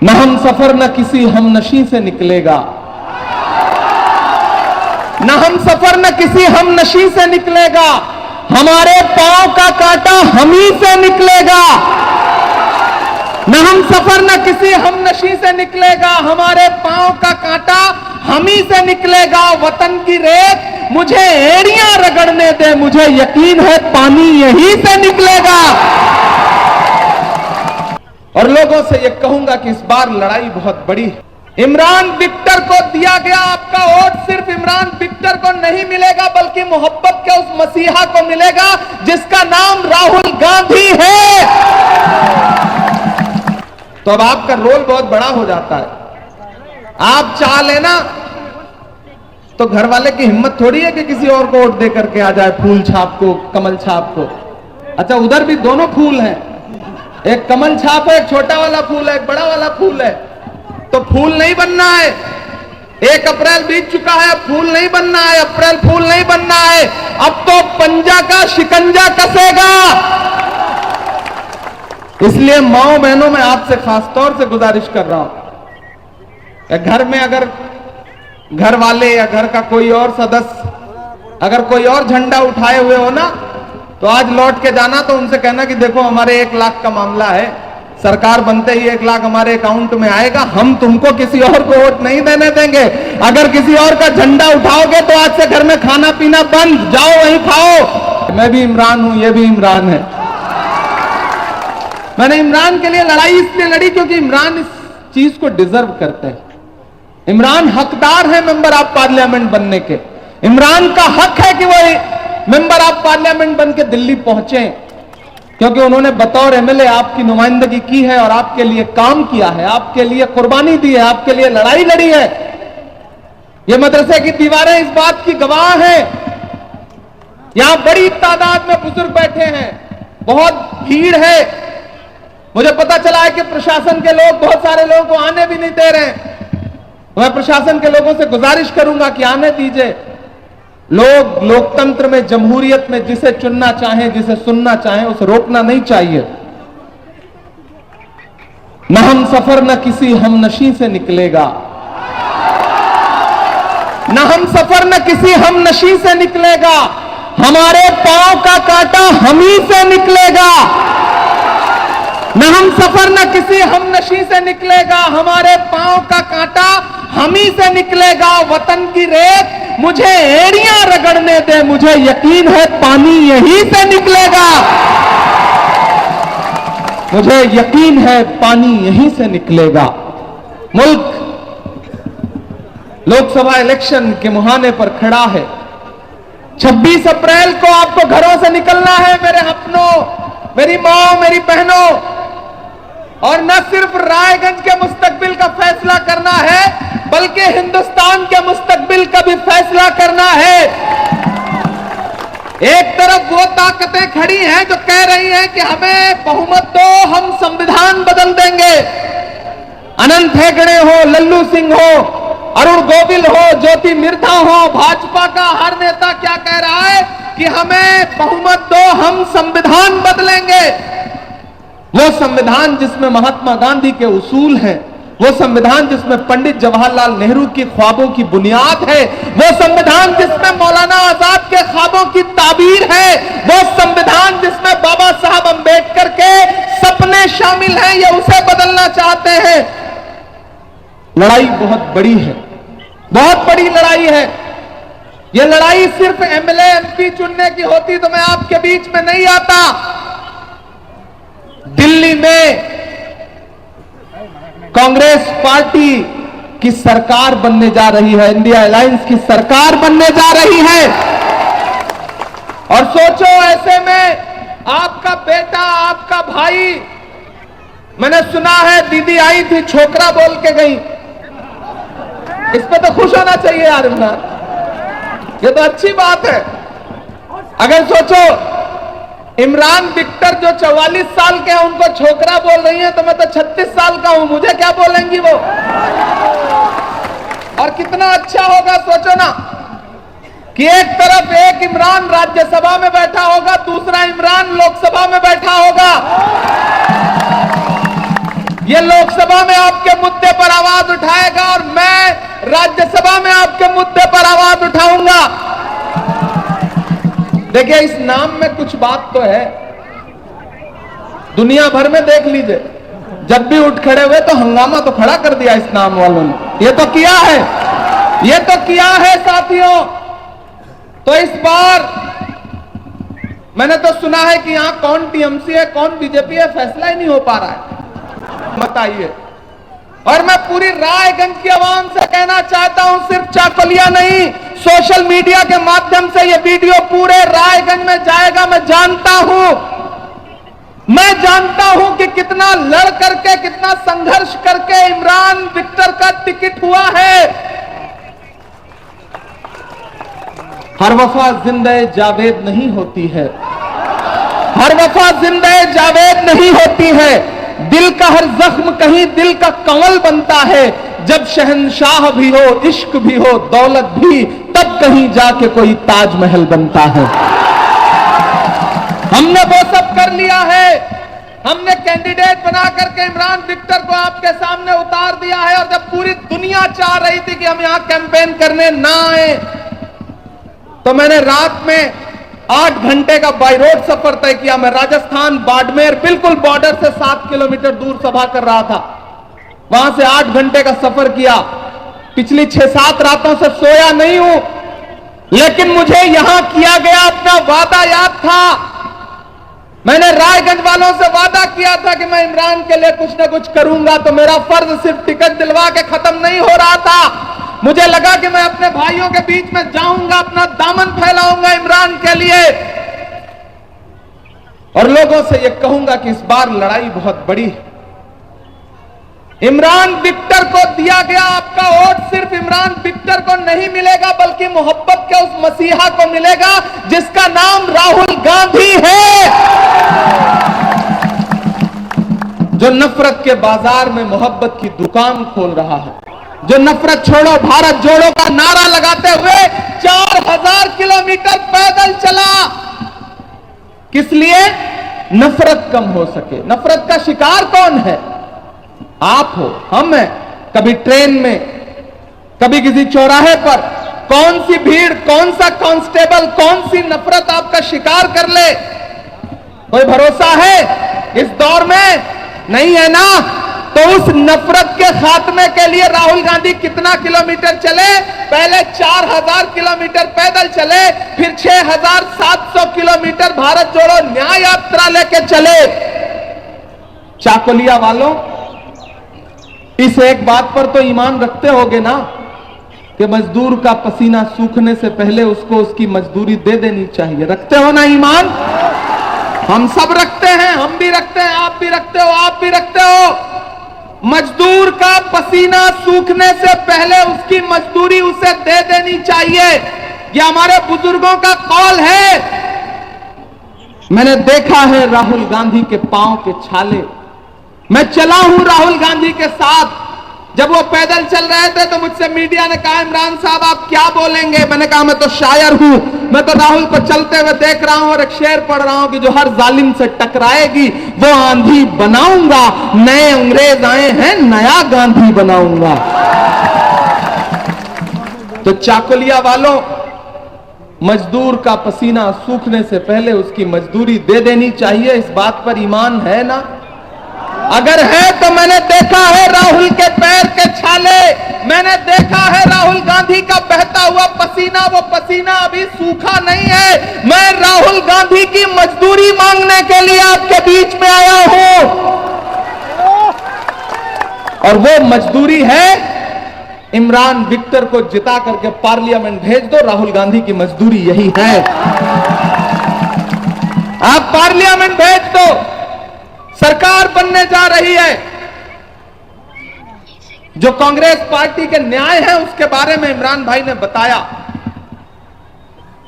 न हम सफर न किसी हमनशी से निकलेगा, न हम सफर न किसी हमनशी से निकलेगा, हमारे पांव का कांटा हम ही से निकलेगा। न हम सफर न किसी हमनशी से निकलेगा, हमारे पांव का कांटा हम ही से निकलेगा। वतन की रेत मुझे एड़ियां रगड़ने दे, मुझे यकीन है पानी यहीं से निकलेगा। और लोगों से यह कहूंगा कि इस बार लड़ाई बहुत बड़ी है। इमरान विक्टर को दिया गया आपका वोट सिर्फ इमरान विक्टर को नहीं मिलेगा, बल्कि मोहब्बत के उस मसीहा को मिलेगा जिसका नाम राहुल गांधी है। तो अब आपका रोल बहुत बड़ा हो जाता है। आप चाह लेना तो घर वाले की हिम्मत थोड़ी है कि किसी और को वोट दे करके आ जाए, फूल छाप को, कमल छाप को। अच्छा, उधर भी दोनों फूल हैं, एक कमल छाप है, एक छोटा वाला फूल है, एक बड़ा वाला फूल है। तो फूल नहीं बनना है। 1 अप्रैल बीत चुका है, अब फूल नहीं बनना है, अप्रैल फूल नहीं बनना है। अब तो पंजा का शिकंजा कसेगा। इसलिए माओ बहनों, मैं आपसे खास तौर से गुजारिश कर रहा हूं, घर में अगर घर वाले या घर का कोई और सदस्य अगर कोई और झंडा उठाए हुए हो ना, तो आज लौट के जाना तो उनसे कहना कि देखो हमारे 1 लाख का मामला है, सरकार बनते ही 1 लाख हमारे अकाउंट में आएगा, हम तुमको किसी और को वोट नहीं देने देंगे। अगर किसी और का झंडा उठाओगे तो आज से घर में खाना पीना बंद, जाओ वहीं खाओ। मैं भी इमरान हूं, ये भी इमरान है। मैंने इमरान के लिए लड़ाई इसलिए लड़ी क्योंकि इमरान इस चीज को डिजर्व करते हैं। इमरान हकदार है मेंबर ऑफ पार्लियामेंट बनने के। इमरान का हक है कि वो मेंबर ऑफ पार्लियामेंट बन के दिल्ली पहुंचे, क्योंकि उन्होंने बतौर एमएलए आपकी नुमाइंदगी की है और आपके लिए काम किया है, आपके लिए कुर्बानी दी है, आपके लिए लड़ाई लड़ी है। ये मदरसे की दीवारें इस बात की गवाह हैं। यहां बड़ी तादाद में बुजुर्ग बैठे हैं, बहुत भीड़ है। मुझे पता चला है कि प्रशासन के लोग बहुत सारे लोगों को आने भी नहीं दे रहे हैं। मैं प्रशासन के लोगों से गुजारिश करूंगा कि आने दीजिए। लोग लोकतंत्र में, जमहूरियत में जिसे चुनना चाहें, जिसे सुनना चाहें, उसे रोकना नहीं चाहिए। न हम सफर न किसी हमनशी से निकलेगा, न हम सफर न किसी हमनशी से निकलेगा, हमारे पांव का कांटा हम ही से निकलेगा। न हम सफर न किसी हमनशी से निकलेगा, हमारे पांव का कांटा हम ही से निकलेगा। वतन की रेत मुझे एड़ियां रगड़ने दे, मुझे यकीन है पानी यहीं से निकलेगा। मुझे यकीन है पानी यहीं से निकलेगा। मुल्क लोकसभा इलेक्शन के मुहाने पर खड़ा है। 26 अप्रैल को आपको घरों से निकलना है मेरे अपनों, मेरी मां, मेरी बहनों, और न सिर्फ रायगंज के मुस्तकबिल का फैसला करना है, बल्कि हिंदुस्तान के मुस्तकबिल का भी फैसला करना है। एक तरफ वो ताकतें खड़ी हैं जो कह रही हैं कि हमें बहुमत दो, हम संविधान बदल देंगे। अनंत हेगड़े हो, लल्लू सिंह हो, अरुण गोविल हो, ज्योति मिर्धा हो, भाजपा का हर नेता क्या कह रहा है कि हमें बहुमत दो, हम संविधान बदलेंगे। वो संविधान जिसमें महात्मा गांधी के उसूल हैं, वो संविधान जिसमें पंडित जवाहरलाल नेहरू की ख्वाबों की बुनियाद है, वो संविधान जिसमें मौलाना आजाद के ख्वाबों की ताबीर है, वो संविधान जिसमें बाबा साहब अंबेडकर के सपने शामिल हैं, ये उसे बदलना चाहते हैं। लड़ाई बहुत बड़ी है, बहुत बड़ी लड़ाई है। ये लड़ाई सिर्फ एमएलए एमपी चुनने की होती तो मैं आपके बीच में नहीं आता। दिल्ली में कांग्रेस पार्टी की सरकार बनने जा रही है, इंडिया अलायंस की सरकार बनने जा रही है। और सोचो, ऐसे में आपका बेटा, आपका भाई, मैंने सुना है दीदी आई थी, छोकरा बोल के गई। इस पे तो खुश होना चाहिए यार इमरान, ये तो अच्छी बात है। अगर सोचो इमरान विक्टर जो 44 साल के हैं उनको छोकरा बोल रही हैं, तो मैं तो 36 साल का हूं, मुझे क्या बोलेंगी वो। और कितना अच्छा होगा, सोचो ना कि एक तरफ एक इमरान राज्यसभा में बैठा होगा, दूसरा इमरान लोकसभा में बैठा होगा। ये लोकसभा में आपके मुद्दे पर आवाज उठाएगा और मैं राज्यसभा में आपके मुद्दे पर आवाज उठाऊंगा। देखिए, इस नाम में कुछ बात तो है। दुनिया भर में देख लीजिए, जब भी उठ खड़े हुए तो हंगामा तो खड़ा कर दिया इस नाम वालों ने। ये तो किया है, ये तो किया है साथियों। तो इस बार मैंने तो सुना है कि यहां कौन टीएमसी है कौन बीजेपी है, फैसला ही नहीं हो पा रहा है। बताइए। और मैं पूरी रायगंज की आवाम से कहना चाहता हूं, सिर्फ चाकुलिया नहीं, सोशल मीडिया के माध्यम से यह वीडियो पूरे रायगंज में जाएगा। मैं जानता हूं कि कितना लड़ करके, कितना संघर्ष करके इमरान विक्टर का टिकट हुआ है। हर वफा जिंदे जावेद नहीं होती है, हर वफा जिंदे जावेद नहीं होती है। दिल का हर जख्म कहीं दिल का कंवल बनता है। जब शहंशाह भी हो, इश्क भी हो, दौलत भी, तब कहीं जाके कोई ताजमहल बनता है। हमने वो सब कर लिया है। हमने कैंडिडेट बना करके इमरान विक्टर को आपके सामने उतार दिया है। और जब पूरी दुनिया चाह रही थी कि हम यहां कैंपेन करने ना आए, तो मैंने रात में 8 घंटे का बाई रोड सफर तय किया। मैं राजस्थान बाड़मेर, बिल्कुल बॉर्डर से 7 किलोमीटर दूर सभा कर रहा था। वहां से 8 घंटे का सफर किया। पिछली 6-7 रातों से सोया नहीं हूं, लेकिन मुझे यहां किया गया अपना वादा याद था। मैंने रायगंज वालों से वादा किया था कि मैं इमरान के लिए कुछ ना कुछ करूंगा। तो मेरा फर्ज सिर्फ टिकट दिलवा के खत्म नहीं हो रहा था। मुझे लगा कि मैं अपने भाइयों के बीच में जाऊंगा, अपना दामन फैलाऊंगा इमरान के लिए, और लोगों से यह कहूंगा कि इस बार लड़ाई बहुत बड़ी है। इमरान विक्टर को दिया गया आपका वोट सिर्फ इमरान विक्टर को नहीं मिलेगा, बल्कि मोहब्बत के उस मसीहा को मिलेगा जिसका नाम राहुल गांधी है, जो नफरत के बाजार में मोहब्बत की दुकान खोल रहा है, जो नफरत छोड़ो भारत जोड़ो का नारा लगाते हुए 4000 किलोमीटर पैदल चला। किस लिए? नफरत कम हो सके। नफरत का शिकार कौन है? आप हो, हम हैं। कभी ट्रेन में, कभी किसी चौराहे पर, कौन सी भीड़, कौन सा कांस्टेबल, कौन सी नफरत आपका शिकार कर ले, कोई भरोसा है इस दौर में? नहीं है ना। तो उस नफरत के खात्मे के लिए राहुल गांधी कितना किलोमीटर चले? पहले 4000 किलोमीटर पैदल चले, फिर 6700 किलोमीटर भारत जोड़ो न्याय यात्रा लेके चले। चाकुलिया वालों, इस एक बात पर तो ईमान रखते होगे ना कि मजदूर का पसीना सूखने से पहले उसको उसकी मजदूरी दे देनी चाहिए। रखते हो ना ईमान? हम सब रखते हैं, हम भी रखते हैं, आप भी रखते हो, आप भी रखते हो। मजदूर का पसीना सूखने से पहले उसकी मजदूरी उसे दे देनी चाहिए। यह हमारे बुजुर्गों का कौल है। मैंने देखा है राहुल गांधी के पांव के छाले। मैं चला हूं राहुल गांधी के साथ। जब वो पैदल चल रहे थे तो मुझसे मीडिया ने कहा, इमरान साहब आप क्या बोलेंगे? मैंने कहा मैं तो शायर हूं, मैं तो राहुल को चलते हुए देख रहा हूं और एक शेर पढ़ रहा हूं कि जो हर जालिम से टकराएगी वो आंधी बनाऊंगा। नए अंग्रेज आए हैं, नया गांधी बनाऊंगा। तो चाकुलिया वालों, मजदूर का पसीना सूखने से पहले उसकी मजदूरी दे देनी चाहिए। इस बात पर ईमान है ना? अगर है तो मैंने देखा है राहुल के पैर के छाले, मैंने देखा है राहुल गांधी का बहता हुआ पसीना। वो पसीना अभी सूखा नहीं है। मैं राहुल गांधी की मजदूरी मांगने के लिए आपके बीच में आया हूं, और वो मजदूरी है इमरान विक्टर को जिता करके पार्लियामेंट भेज दो। राहुल गांधी की मजदूरी यही है। आप पार्लियामेंट भेज दो। सरकार बनने जा रही है। जो कांग्रेस पार्टी के न्याय है उसके बारे में इमरान भाई ने बताया।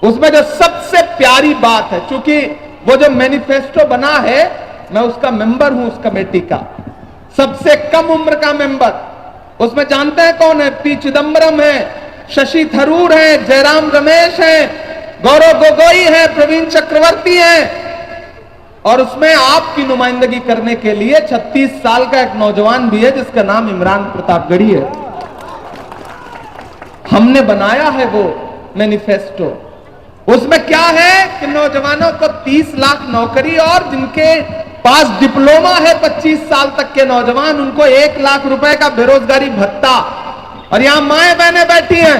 उसमें जो सबसे प्यारी बात है, चूंकि वो जो मैनिफेस्टो बना है, मैं उसका मेंबर हूं उस कमेटी का, सबसे कम उम्र का मेंबर। उसमें जानते हैं कौन है? पी चिदंबरम है, शशि थरूर है, जयराम रमेश है, गौरव गोगोई है, प्रवीण चक्रवर्ती है, और उसमें आपकी नुमाइंदगी करने के लिए 36 साल का एक नौजवान भी है जिसका नाम इमरान प्रतापगढ़ी है। हमने बनाया है वो मैनिफेस्टो। उसमें क्या है कि नौजवानों को 30 लाख नौकरी और जिनके पास डिप्लोमा है 25 साल तक के नौजवान उनको 1 लाख रुपए का बेरोजगारी भत्ता। और यहां माएं बहनें बैठी हैं।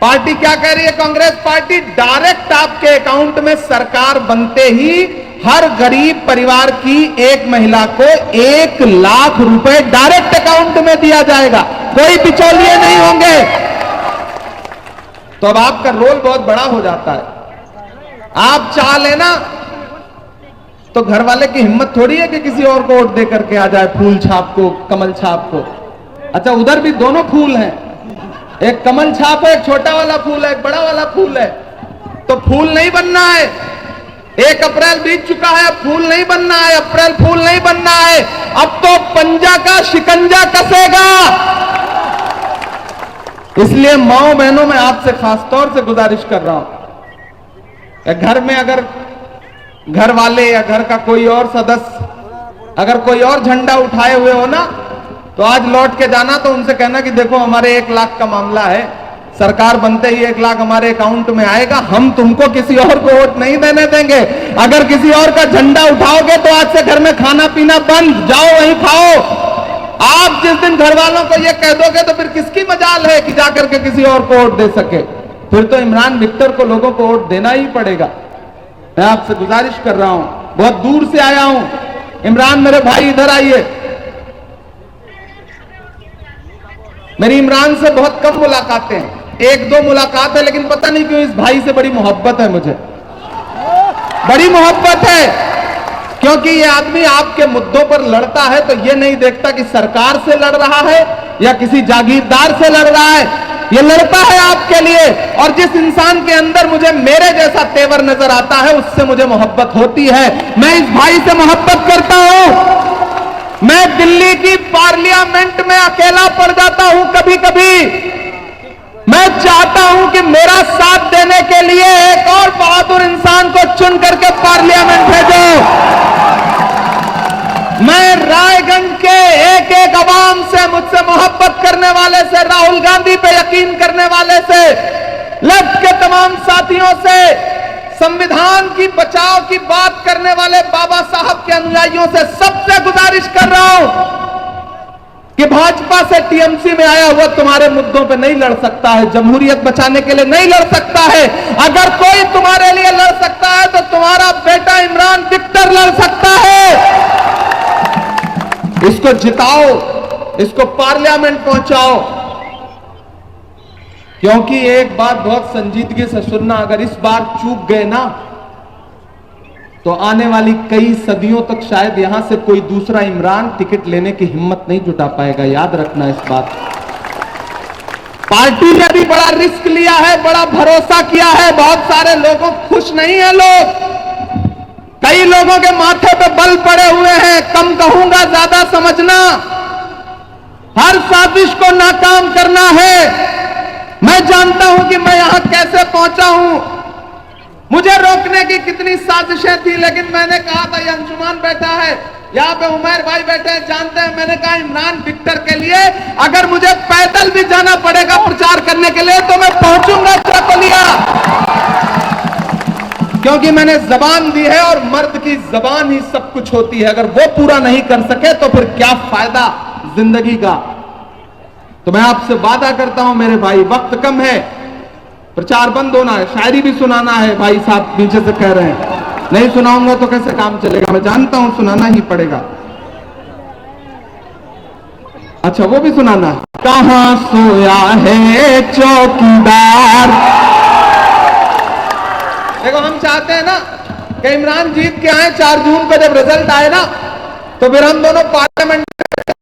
पार्टी क्या कह रही है? कांग्रेस पार्टी डायरेक्ट आपके अकाउंट में सरकार बनते ही हर गरीब परिवार की एक महिला को 1 लाख रुपए डायरेक्ट अकाउंट में दिया जाएगा, कोई बिचौलिए नहीं होंगे। तो अब आपका रोल बहुत बड़ा हो जाता है। आप चाह लेना तो घर वाले की हिम्मत थोड़ी है कि किसी और को वोट दे करके आ जाए, फूल छाप को, कमल छाप को। अच्छा, उधर भी दोनों फूल हैं, एक कमल छाप है, एक छोटा वाला फूल है, एक बड़ा वाला फूल है। तो फूल नहीं बनना है। 1 अप्रैल बीत चुका है, अब फूल नहीं बनना है, अप्रैल फूल नहीं बनना है। अब तो पंजा का शिकंजा कसेगा। इसलिए माओ बहनों में आपसे खासतौर से गुजारिश कर रहा हूं, घर में अगर घर वाले या घर का कोई और सदस्य अगर कोई और झंडा उठाए हुए हो ना, तो आज लौट के जाना तो उनसे कहना कि देखो हमारे 1 लाख का मामला है, सरकार बनते ही 1 लाख हमारे अकाउंट में आएगा, हम तुमको किसी और को वोट नहीं देने देंगे। अगर किसी और का झंडा उठाओगे तो आज से घर में खाना पीना बंद, जाओ वहीं खाओ। आप जिस दिन घर वालों को यह कह दोगे तो फिर किसकी मजाल है कि जाकर के किसी और को वोट दे सके? फिर तो इमरान विक्टर को लोगों को वोट देना ही पड़ेगा। मैं आपसे गुजारिश कर रहा हूं, बहुत दूर से आया हूं। इमरान मेरे भाई इधर आइए। मेरी इमरान से बहुत कम मुलाकातें हैं, 1-2 मुलाकात है, लेकिन पता नहीं क्यों इस भाई से बड़ी मोहब्बत है मुझे, बड़ी मोहब्बत है। क्योंकि ये आदमी आपके मुद्दों पर लड़ता है तो ये नहीं देखता कि सरकार से लड़ रहा है या किसी जागीरदार से लड़ रहा है, ये लड़ता है आपके लिए। और जिस इंसान के अंदर मुझे मेरे जैसा तेवर नजर आता है उससे मुझे मोहब्बत होती है। मैं इस भाई से मोहब्बत करता हूं। मैं दिल्ली की पार्लियामेंट में अकेला पड़ जाता हूं कभी कभी। मैं चाहता हूं कि मेरा साथ देने के लिए एक और बहादुर इंसान को चुन करके पार्लियामेंट भेजो। मैं रायगंज के एक अवाम से, मुझसे मोहब्बत करने वाले से, राहुल गांधी पे यकीन करने वाले से, लेफ्ट के तमाम साथियों से, संविधान की बचाव की बात करने वाले बाबा साहब के अनुयायियों से, सबसे गुजारिश कर रहा हूं कि भाजपा से टीएमसी में आया हुआ तुम्हारे मुद्दों पे नहीं लड़ सकता है, जमहूरियत बचाने के लिए नहीं लड़ सकता है। अगर कोई तुम्हारे लिए लड़ सकता है तो तुम्हारा बेटा इमरान विक्टर लड़ सकता है। इसको जिताओ, इसको पार्लियामेंट पहुंचाओ। क्योंकि एक बात बहुत संजीदगी से सुनना, अगर इस बार चूक गए ना तो आने वाली कई सदियों तक शायद यहां से कोई दूसरा इमरान टिकट लेने की हिम्मत नहीं जुटा पाएगा। याद रखना इस बात। पार्टी ने भी बड़ा रिस्क लिया है, बड़ा भरोसा किया है। बहुत सारे लोगों खुश नहीं है लोग, कई लोगों के माथे पे बल पड़े हुए हैं। कम कहूंगा, ज्यादा समझना। हर साजिश को नाकाम करना है। मैं जानता हूं कि मैं यहां कैसे पहुंचा हूं। मुझे रोकने की कितनी साजिशें थी, लेकिन मैंने कहा था, ये अंशुमान बैठा है, यहाँ पे उमर भाई बैठे हैं, जानते हैं। मैंने कहा इमरान विक्टर के लिए अगर मुझे पैदल भी जाना पड़ेगा प्रचार करने के लिए तो मैं पहुंचूंगा चकोलिया, क्योंकि मैंने जबान दी है और मर्द की जबान ही सब कुछ होती है। अगर वो पूरा नहीं कर सके तो फिर क्या फायदा जिंदगी का। तो मैं आपसे वादा करता हूं मेरे भाई, वक्त कम है, प्रचार बंद होना है, शायरी भी सुनाना है। भाई साहब पीछे से कह रहे हैं नहीं सुनाऊंगा तो कैसे काम चलेगा। मैं जानता हूं सुनाना ही पड़ेगा। अच्छा, वो भी सुनाना। कहां सोया है चौकीदार। देखो, हम चाहते हैं ना कि इमरान जीत के आए, 4 जून को जब रिजल्ट आए ना तो फिर हम दोनों पार्लियामेंट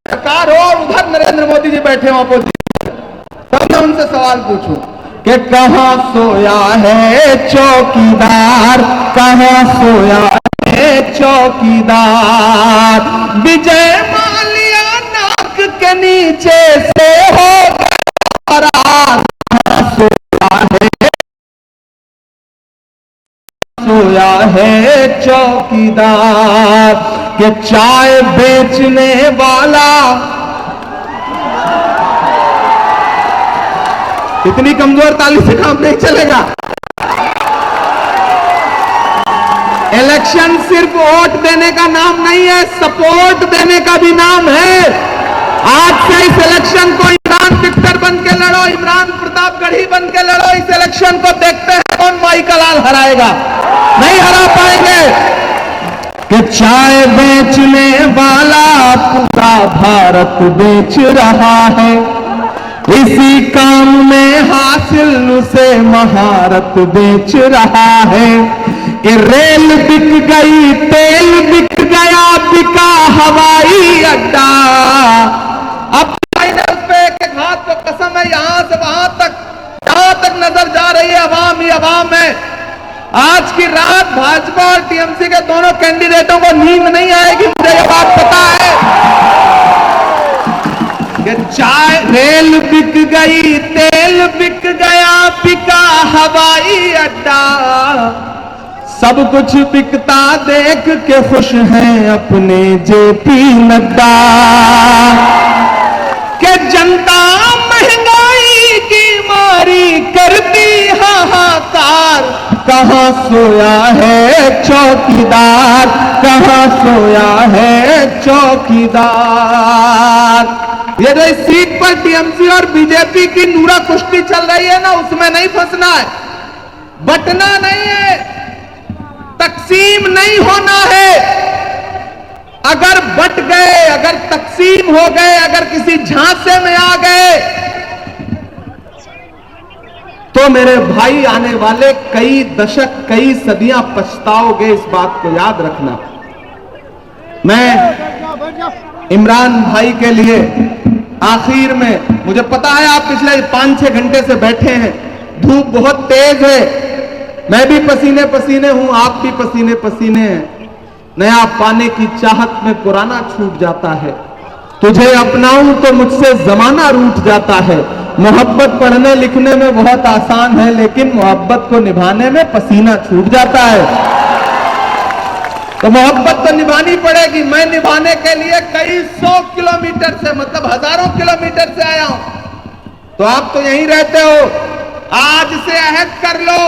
सरकार हो और उधर नरेंद्र मोदी जी बैठे हो अपोजिशन, तब मैं उनसे सवाल पूछूं कि कहां सोया है चौकीदार, कहां सोया है चौकीदार। विजय माल्या नाक के नीचे से हो फरार, सोया है सोया सोया है चौकीदार, के चाय बेचने वाला। इतनी कमजोर ताली से काम नहीं चलेगा। इलेक्शन सिर्फ वोट देने का नाम नहीं है, सपोर्ट देने का भी नाम है। आज से इस इलेक्शन को इमरान विक्टर बन के लड़ो, इमरान प्रतापगढ़ी बन के लड़ो। इस इलेक्शन को देखते हैं कौन माई का लाल हराएगा। नहीं हरा पाएंगे। कि चाय बेचने वाला पूरा भारत बेच रहा है, इसी काम में हासिल उसे महारत बेच रहा है। कि रेल बिक गई, तेल बिक गया, बिका हवाई अड्डा। अब फाइनल पे एक हाथ को कसम है, यहां से वहां तक, जहां तक नजर जा रही है अवाम ही अवाम है। आज की रात भाजपा और टीएमसी के दोनों कैंडिडेटों को नींद नहीं आएगी, मुझे ये बात पता है। कि चाय रेल बिक गई, तेल बिक गया, बिका हवाई अड्डा। सब कुछ बिकता देख के खुश हैं अपने जेपी नड्डा। के जनता महंगाई की मारी करती हाहाकार, कहां सोया है चौकीदार, कहां सोया है चौकीदार। ये जो इस सीट पर टीएमसी और बीजेपी की नूरा कुश्ती चल रही है ना, उसमें नहीं फंसना है, बटना नहीं है, तकसीम नहीं होना है। अगर बट गए, अगर तकसीम हो गए, अगर किसी झांसे में आ गए, तो मेरे भाई आने वाले कई दशक, कई सदियां पछताओगे। इस बात को याद रखना। मैं इमरान भाई के लिए आखिर में, मुझे पता है आप पिछले 5-6 घंटे से बैठे हैं, धूप बहुत तेज है, मैं भी पसीने पसीने हूं, आप भी पसीने पसीने हैं। नया पाने की चाहत में पुराना छूट जाता है, तुझे अपनाऊं तो मुझसे जमाना रूठ जाता है। मोहब्बत पढ़ने लिखने में बहुत आसान है, लेकिन मोहब्बत को निभाने में पसीना छूट जाता है। तो मोहब्बत तो निभानी पड़ेगी। मैं निभाने के लिए कई 100 किलोमीटर से, मतलब हजारों किलोमीटर से आया हूं। तो आप तो यहीं रहते हो, आज से अहद कर लो,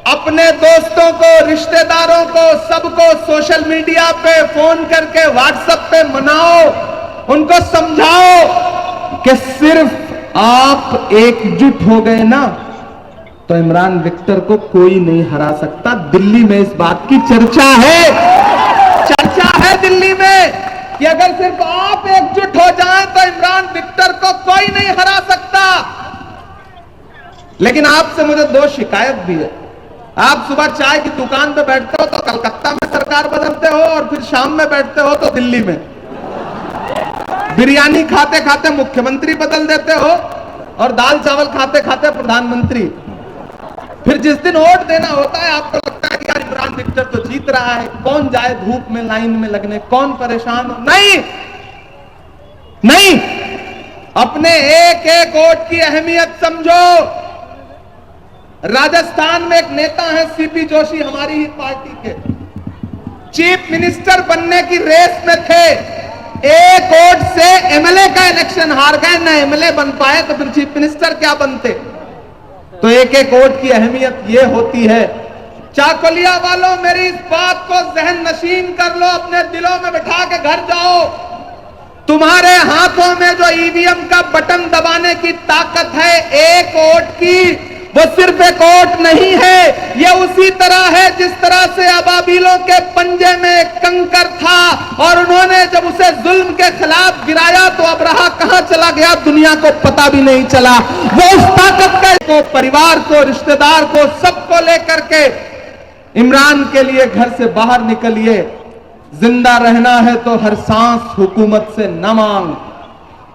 अपने दोस्तों को, रिश्तेदारों को, सबको सोशल मीडिया पे फोन करके, व्हाट्सएप पे मनाओ, उनको समझाओ कि सिर्फ आप एकजुट हो गए ना तो इमरान विक्टर को कोई नहीं हरा सकता। दिल्ली में इस बात की चर्चा है, चर्चा है दिल्ली में कि अगर सिर्फ आप एकजुट हो जाएं तो इमरान विक्टर को कोई नहीं हरा सकता। लेकिन आपसे मुझे 2 शिकायत भी है। आप सुबह चाय की दुकान पे बैठते हो तो कलकत्ता में सरकार बदलते हो, और फिर शाम में बैठते हो तो दिल्ली में। बिरयानी खाते खाते मुख्यमंत्री बदल देते हो, और दाल चावल खाते खाते प्रधानमंत्री। फिर जिस दिन वोट देना होता है आपको लगता है कि यार इमरान विक्टर तो जीत रहा है, कौन जाए धूप में लाइन में लगने, कौन परेशान हो। नहीं नहीं, अपने एक एक वोट की अहमियत समझो। राजस्थान में एक नेता है सीपी जोशी, हमारी ही पार्टी के, चीफ मिनिस्टर बनने की रेस में थे, एक वोट से एमएलए का इलेक्शन हार गए, न एमएलए बन पाए तो फिर चीफ मिनिस्टर क्या बनते। तो एक एक वोट की अहमियत ये होती है। चाकुलिया वालों, मेरी इस बात को जहन नशीन कर लो, अपने दिलों में बिठा के घर जाओ। तुम्हारे हाथों में जो ईवीएम का बटन दबाने की ताकत है एक वोट की, वो सिर्फ एक वोट नहीं है, ये उसी तरह है जिस तरह से अबाबीलों के पंजे में एक कंकर था, और उन्होंने जब उसे जुल्म के खिलाफ गिराया तो अबरहा कहां चला गया दुनिया को पता भी नहीं चला। वो उस ताकत को, परिवार को, रिश्तेदार को, सबको लेकर के इमरान के लिए घर से बाहर निकलिए। जिंदा रहना है तो हर सांस हुकूमत से न मांग,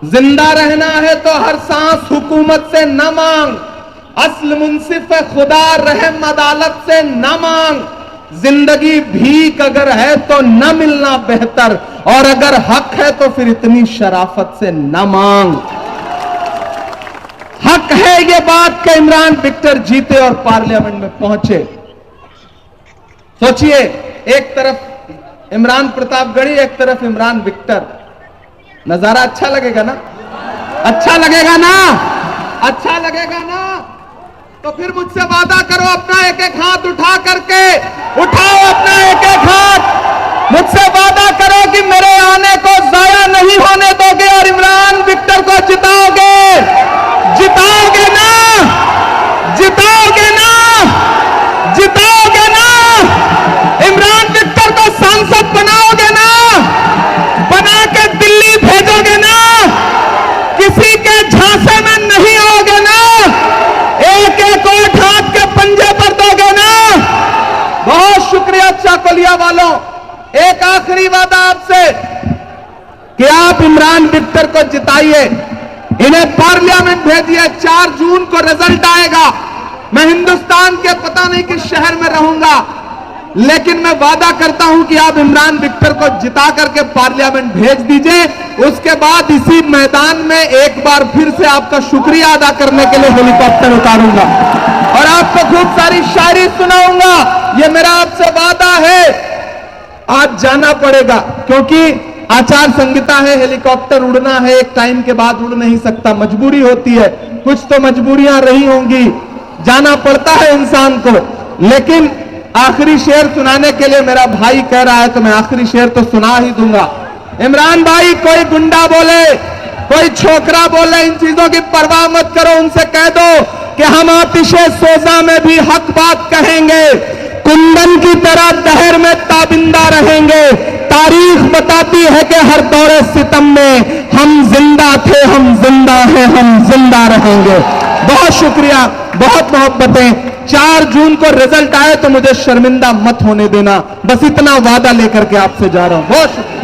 जिंदा रहना है तो हर सांस हुकूमत से न मांग। असल मुंसिफ खुदा रहम अदालत से न मांग। जिंदगी भीख अगर है तो न मिलना बेहतर, और अगर हक है तो फिर इतनी शराफत से न मांग। हक है ये बात कि इमरान विक्टर जीते और पार्लियामेंट में पहुंचे। सोचिए, एक तरफ इमरान प्रतापगढ़ी, एक तरफ इमरान विक्टर। नजारा अच्छा लगेगा ना? अच्छा लगेगा ना? अच्छा लगेगा ना? तो फिर मुझसे वादा करो, अपना एक एक हाथ उठा करके, उठाओ अपना एक एक हाथ, मुझसे वादा करो कि मेरे आने को जाया नहीं होने दोगे और इमरान विक्टर को जिताओगे। जिताओगे ना? जिताओगे ना? जिताओगे ना? इमरान विक्टर को सांसद बनाओगे ना? बना के दिल्ली भेजोगे ना? किसी के झांसे में नहीं आओगे ना? एक एक वोट हाथ के पंजे पर दोगे ना? बहुत शुक्रिया चाकुलिया वालों। एक आखिरी वादा आपसे कि आप इमरान विक्टर को जिताइए, इन्हें पार्लियामेंट भेजिए। 4 जून को रिजल्ट आएगा। मैं हिंदुस्तान के पता नहीं किस शहर में रहूंगा, लेकिन मैं वादा करता हूं कि आप इमरान विक्टर को जिता करके पार्लियामेंट भेज दीजिए। उसके बाद इसी मैदान में एक बार फिर से आपका शुक्रिया अदा करने के लिए हेलीकॉप्टर उतारूंगा और आपको खूब सारी शायरी सुनाऊंगा। यह मेरा आपसे वादा है। आज जाना पड़ेगा क्योंकि आचार संहिता है, हेलीकॉप्टर उड़ना है, एक टाइम के बाद उड़ नहीं सकता, मजबूरी होती है। कुछ तो मजबूरियां रही होंगी, जाना पड़ता है इंसान को। लेकिन आखिरी शेर सुनाने के लिए मेरा भाई कह रहा है तो मैं आखिरी शेर तो सुना ही दूंगा। इमरान भाई, कोई गुंडा बोले, कोई छोकरा बोले, इन चीजों की परवाह मत करो। उनसे कह दो कि हम आतिशे सोजा में भी हक बात कहेंगे, कुंदन की तरह दहर में ताबिंदा रहेंगे। तारीख बताती है कि हर दौरे सितम में हम जिंदा थे, हम जिंदा हैं, हम जिंदा रहेंगे। बहुत शुक्रिया, बहुत मोहब्बतें। 4 जून को रिजल्ट आए तो मुझे शर्मिंदा मत होने देना, बस इतना वादा लेकर के आपसे जा रहा हूं। बहुत शुक्रिया।